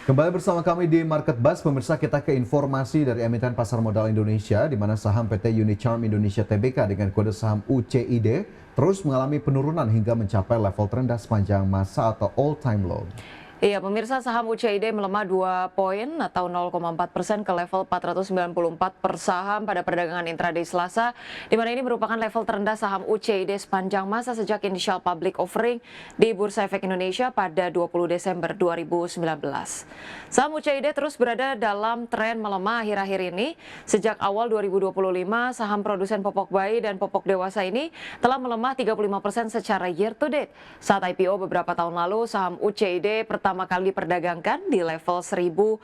Kembali bersama kami di Market Buzz, pemirsa, kita ke informasi dari emiten pasar modal Indonesia, di mana saham PT Unicharm Indonesia Tbk dengan kode saham UCID terus mengalami penurunan hingga mencapai level terendah sepanjang masa atau all-time low. Iya, pemirsa, saham UCID melemah 2 poin atau 0,4% ke level 494 per saham pada perdagangan intraday Selasa, di mana ini merupakan level terendah saham UCID sepanjang masa sejak initial public offering di Bursa Efek Indonesia pada 20 Desember 2019. Saham UCID terus berada dalam tren melemah akhir-akhir ini. Sejak awal 2025, saham produsen popok bayi dan popok dewasa ini telah melemah 35% secara year to date. Saat IPO beberapa tahun lalu, saham UCID pertama kali diperdagangkan di level 1.500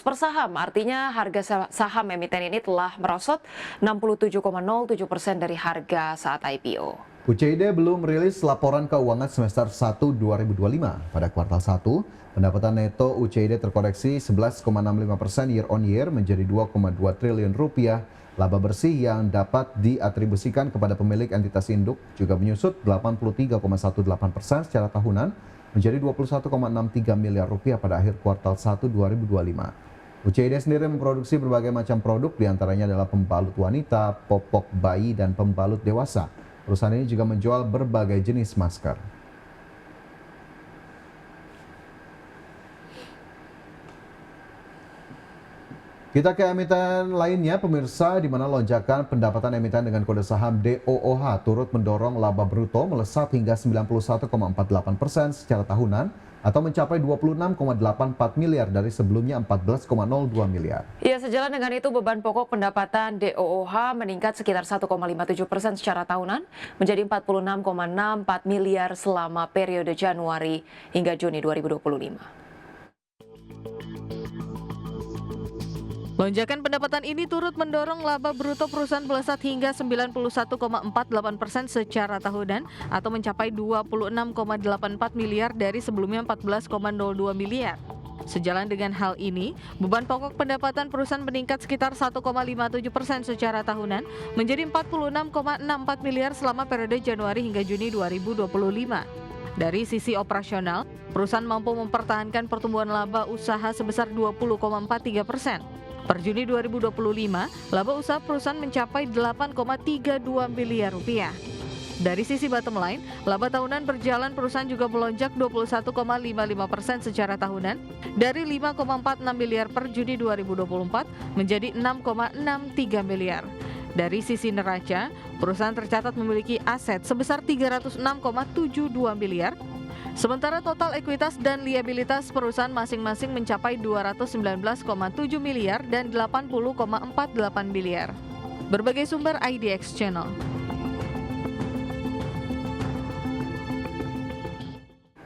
per saham. Artinya harga saham emiten ini telah merosot 67,07% dari harga saat IPO. UCID belum merilis laporan keuangan semester 1 2025. Pada kuartal 1, pendapatan neto UCID terkoreksi 11,65% year on year menjadi 2,2 triliun rupiah. Laba bersih yang dapat diatribusikan kepada pemilik entitas induk juga menyusut 83,18% secara tahunan menjadi 21,63 miliar rupiah pada akhir kuartal 1 2025. UCID sendiri memproduksi berbagai macam produk, diantaranya adalah pembalut wanita, popok bayi, dan pembalut dewasa. Perusahaan ini juga menjual berbagai jenis masker. Kita ke emiten lainnya, pemirsa, di mana lonjakan pendapatan emiten dengan kode saham DOOH turut mendorong laba bruto melesat hingga 91,48% secara tahunan atau mencapai 26,84 miliar dari sebelumnya 14,02 miliar. Ya, sejalan dengan itu beban pokok pendapatan DOOH meningkat sekitar 1,57% secara tahunan menjadi 46,64 miliar selama periode Januari hingga Juni 2025. Lonjakan pendapatan ini turut mendorong laba bruto perusahaan melesat hingga 91,48% secara tahunan atau mencapai 26,84 miliar dari sebelumnya 14,02 miliar. Sejalan dengan hal ini, beban pokok pendapatan perusahaan meningkat sekitar 1,57% secara tahunan menjadi 46,64 miliar selama periode Januari hingga Juni 2025. Dari sisi operasional, perusahaan mampu mempertahankan pertumbuhan laba usaha sebesar 20,43%. Per Juni 2025, laba usaha perusahaan mencapai 8,32 miliar rupiah. Dari sisi bottom line, laba tahunan berjalan perusahaan juga melonjak 21,55% secara tahunan dari 5,46 miliar per Juni 2024 menjadi 6,63 miliar. Dari sisi neraca, perusahaan tercatat memiliki aset sebesar 306,72 miliar. Sementara total ekuitas dan liabilitas perusahaan masing-masing mencapai 219,7 miliar dan 80,48 miliar. Berbagai sumber IDX Channel.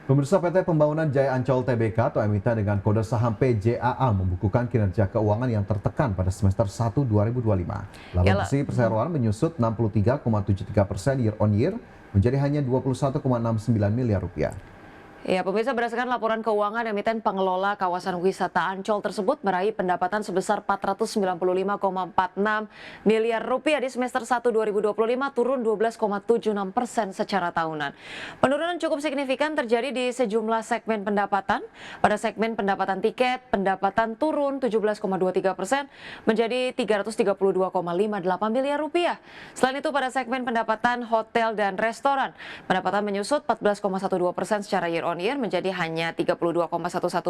Pemirsa, PT Pembangunan Jaya Ancol Tbk atau emiten dengan kode saham PJAA membukukan kinerja keuangan yang tertekan pada semester 1 2025. Laba bersih perseroan menyusut 63,73% year on year menjadi hanya 21,69 miliar rupiah. Ya, pemirsa, berdasarkan laporan keuangan, emiten pengelola kawasan wisata Ancol tersebut meraih pendapatan sebesar 495,46 miliar rupiah di semester 1 2025, turun 12,76% secara tahunan. Penurunan cukup signifikan terjadi di sejumlah segmen pendapatan. Pada segmen pendapatan tiket, pendapatan turun 17,23% menjadi 332,58 miliar rupiah. Selain itu, pada segmen pendapatan hotel dan restoran, pendapatan menyusut 14,12% secara year on year menjadi hanya 32,11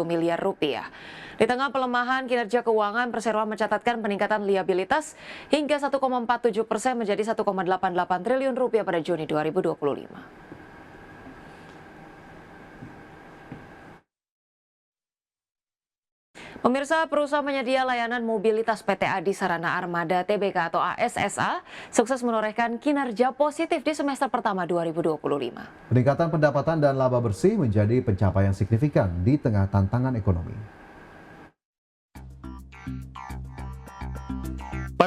miliar rupiah. Di tengah pelemahan kinerja keuangan, perseroan mencatatkan peningkatan liabilitas hingga 1,47% menjadi 1,88 triliun rupiah pada Juni 2025. Pemirsa, perusahaan penyedia layanan mobilitas PT Adi Sarana Armada Tbk atau ASSA sukses menorehkan kinerja positif di semester pertama 2025. Peningkatan pendapatan dan laba bersih menjadi pencapaian signifikan di tengah tantangan ekonomi.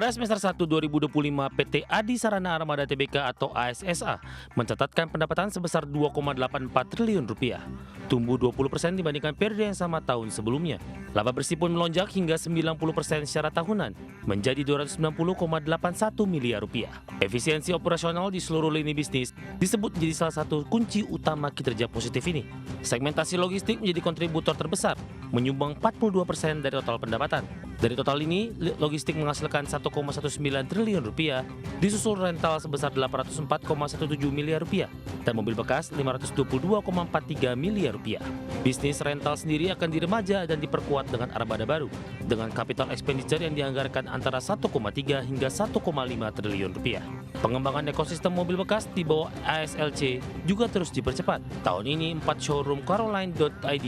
Pada semester 1 2025, PT Adi Sarana Armada Tbk atau ASSA mencatatkan pendapatan sebesar 2,84 triliun rupiah, tumbuh 20% dibandingkan periode yang sama tahun sebelumnya. Laba bersih pun melonjak hingga 90% secara tahunan, menjadi 290,81 miliar rupiah. Efisiensi operasional di seluruh lini bisnis disebut menjadi salah satu kunci utama kinerja positif ini. Segmentasi logistik menjadi kontributor terbesar, menyumbang 42% dari total pendapatan. Dari total ini, logistik menghasilkan 1,19 triliun rupiah, disusul rental sebesar 804,17 miliar rupiah, dan mobil bekas 522,43 miliar rupiah. Bisnis rental sendiri akan diremaja dan diperkuat dengan armada baru, dengan capital expenditure yang dianggarkan antara 1,3 hingga 1,5 triliun rupiah. Pengembangan ekosistem mobil bekas di bawah ASLC juga terus dipercepat. Tahun ini 4 showroom Caroline.id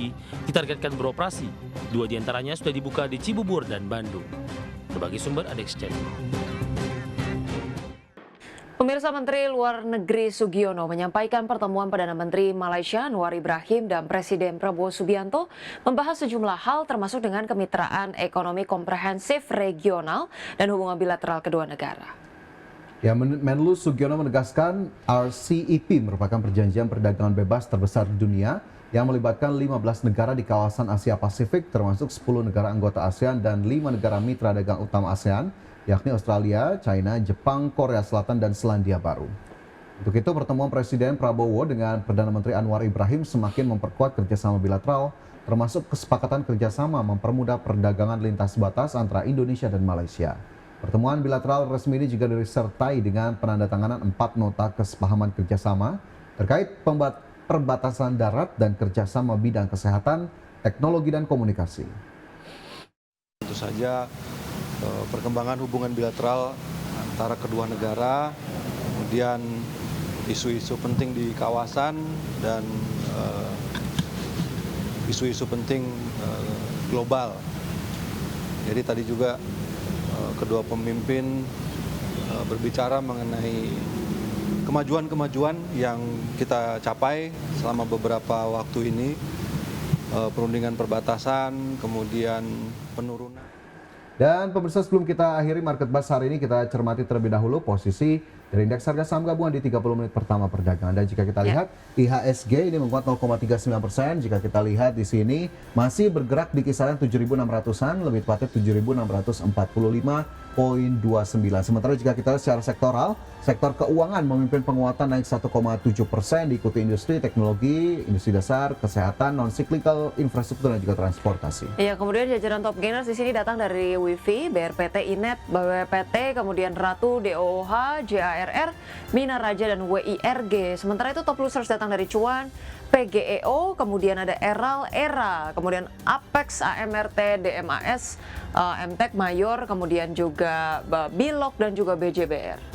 ditargetkan beroperasi. 2 diantaranya sudah dibuka di Cibubur dan Bandung. Berbagai sumber ada Exchange. Pemirsa, Menteri Luar Negeri Sugiono menyampaikan pertemuan Perdana Menteri Malaysia Anwar Ibrahim dan Presiden Prabowo Subianto membahas sejumlah hal termasuk dengan kemitraan ekonomi komprehensif regional dan hubungan bilateral kedua negara. Ya, Menlu Sugiono menegaskan RCEP merupakan perjanjian perdagangan bebas terbesar di dunia yang melibatkan 15 negara di kawasan Asia Pasifik termasuk 10 negara anggota ASEAN dan 5 negara mitra dagang utama ASEAN, yakni Australia, China, Jepang, Korea Selatan, dan Selandia Baru. Untuk itu, pertemuan Presiden Prabowo dengan Perdana Menteri Anwar Ibrahim semakin memperkuat kerjasama bilateral, termasuk kesepakatan kerjasama mempermudah perdagangan lintas batas antara Indonesia dan Malaysia. Pertemuan bilateral resmi ini juga disertai dengan penandatanganan 4 nota kesepahaman kerjasama terkait perbatasan darat dan kerjasama bidang kesehatan, teknologi, dan komunikasi. Tentu saja perkembangan hubungan bilateral antara kedua negara, kemudian isu-isu penting di kawasan dan isu-isu penting global. Jadi tadi juga kedua pemimpin berbicara mengenai kemajuan-kemajuan yang kita capai selama beberapa waktu ini, perundingan perbatasan, kemudian penurunan. Dan pemirsa, sebelum kita akhiri Market Buzz hari ini, kita cermati terlebih dahulu posisi dari indeks harga saham gabungan di 30 menit pertama perdagangan. Dan jika kita lihat, IHSG ini menguat 0,39%. Jika kita lihat di sini masih bergerak di kisaran 7.600-an, lebih tepatnya 7.645,29. Sementara jika kita lihat secara sektoral, sektor keuangan memimpin penguatan naik 1,7%, diikuti industri, teknologi, industri dasar, kesehatan, non-cyclical, infrastruktur, dan juga transportasi. Iya, kemudian jajaran top gainers di sini datang dari WIFI, BRPT, Inet, BWPT, kemudian Ratu, DOOH, JARR, Minaraja, dan WIRG. Sementara itu top losers datang dari Cuan, PGEO, kemudian ada Eral, ERA, kemudian Apex, AMRT, DMAS, MTEK, Mayor, kemudian juga Bilog, dan juga BJBR.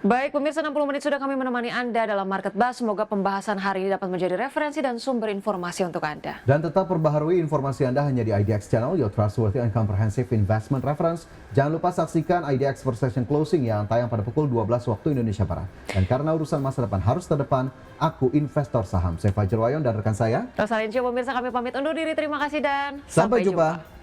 Baik pemirsa, 60 menit sudah kami menemani Anda dalam Market Buzz. Semoga pembahasan hari ini dapat menjadi referensi dan sumber informasi untuk Anda. Dan tetap perbaharui informasi Anda hanya di IDX Channel, your trustworthy and comprehensive investment reference. Jangan lupa saksikan IDX First Session Closing yang tayang pada pukul 12 waktu Indonesia Barat. Dan karena urusan masa depan harus terdepan, aku investor saham. Saya Fajar Wayon dan rekan saya Rosalin Cio. Pemirsa, kami pamit undur diri. Terima kasih dan sampai jumpa.